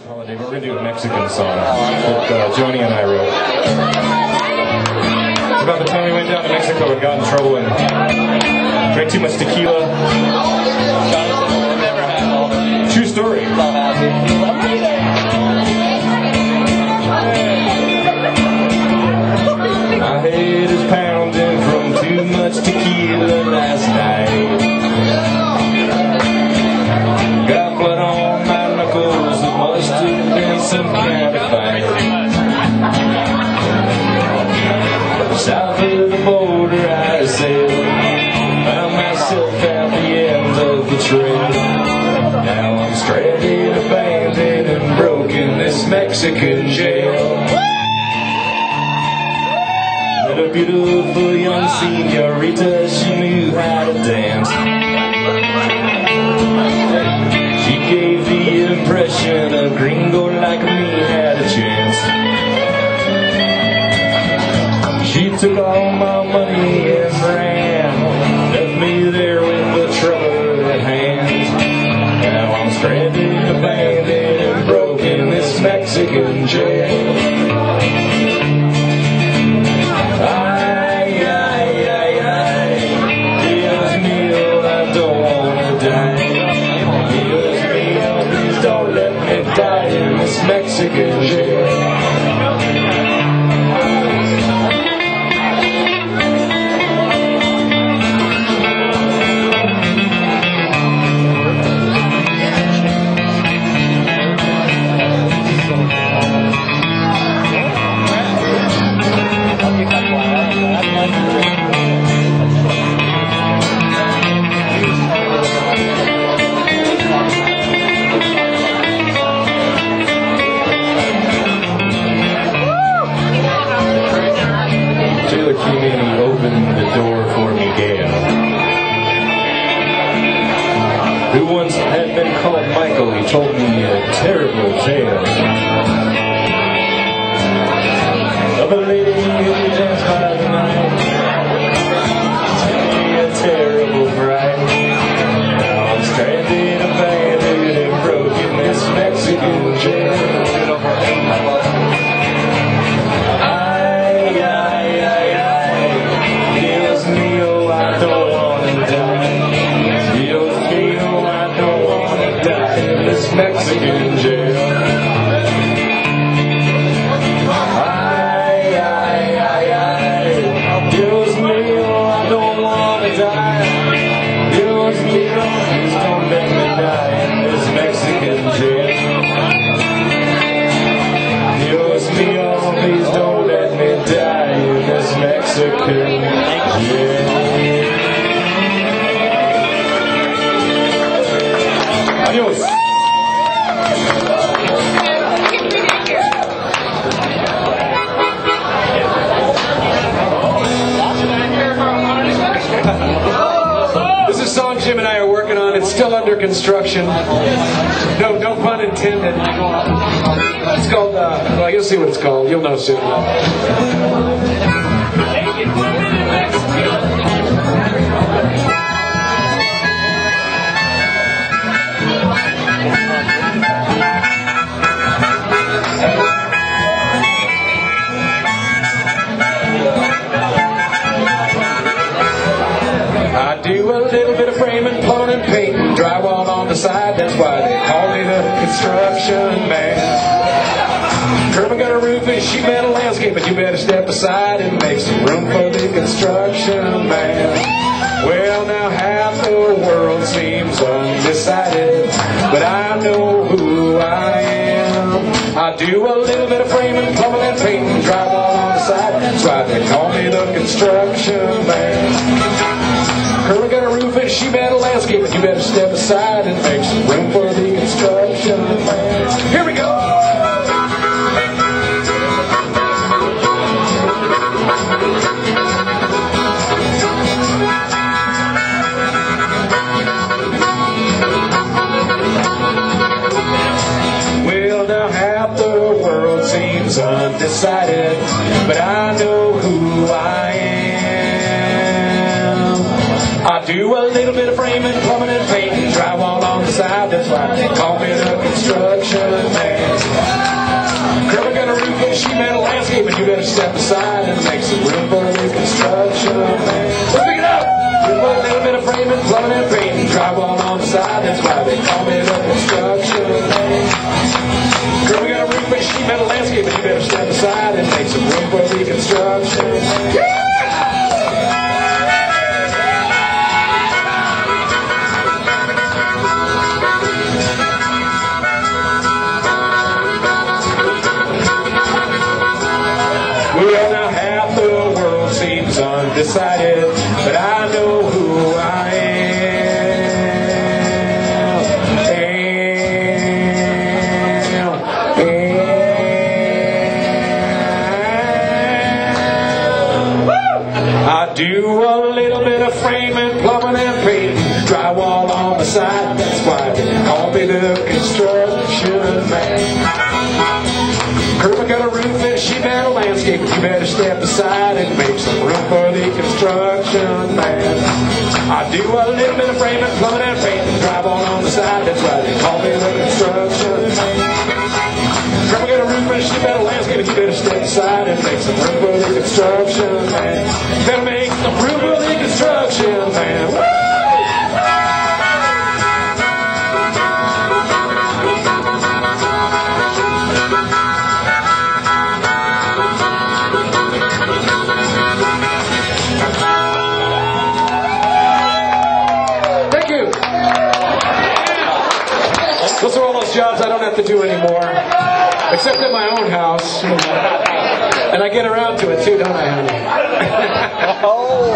holiday, but we're going to do a Mexican song that Joni and I wrote. It's about the time we went down to Mexico and got in trouble and drank too much tequila. True story. My head is pounding from too much tequila last night. Got blood on my knuckles, it must have been some kind of fight. South of the border I sailed, found myself at the end of the trail. Now I'm stranded, abandoned, and broke in this Mexican jail. Met a beautiful young señorita, she knew how to dance. She gave the impression a gringo like me had a chance. She took all my money and ran, left me there with the trouble at hand. Now I'm stranded, abandoned, and broke in this Mexican jail. Mexican jail. He opened the door for Miguel, who once had been called Michael. He told me a terrible tale of a lady who danced by the night. Tell me a terrible fright. Now I'm stranded, abandoned, and broke in this Mexican jail. Mexican jail. Dios mío, I don't want to die. Dios mío, please don't let me die in this Mexican jail. Dios mío, please don't let me die in this Mexican jail. Adios. This is a song Jim and I are working on. It's still under construction. No pun intended. It's called, well, you'll see what it's called. You'll know soon. I do a little bit of framing, plumbing, and painting, drywall on the side. That's why they call me the construction man. Curb and gutter roofing, sheet metal landscaping. You better step aside and make some room for the construction man. Well, now half the world seems undecided, but I know who I am. I do a little bit of framing, plumbing, and painting, drywall on the side. That's why they call me the construction man. Curb and gutter roofing, sheet metal landscaping. You better step aside and make some room for the construction man. Here we go! Well, now half the world seems undecided, but I know who I am. I do a little bit of framing, plumbing, and painting, drywall on the side. That's why they call me the construction man. they call me the construction man. Girl, we got a roof and sheet metal landscape, and you better step aside and make some room for the construction. Well, now half the world seems undecided, but I know who I I do a little bit of framing, plumbing, and painting, drywall on the side. That's why they call me the construction man. Curb, I got a roof and sheet metal landscape, but you better step aside and make some room for the construction man. I do a little bit of framing, plumbing, and painting, drywall on the side. That's why they call me the construction man. Curb, I got a roof and sheet metal landscape, but you better step aside and make some room for the construction man. Better make some room for the construction man. Woo! Thank you. Those are all those jobs I don't have to do anymore, except at my own house. And I get around to it too, don't I, honey? Oh.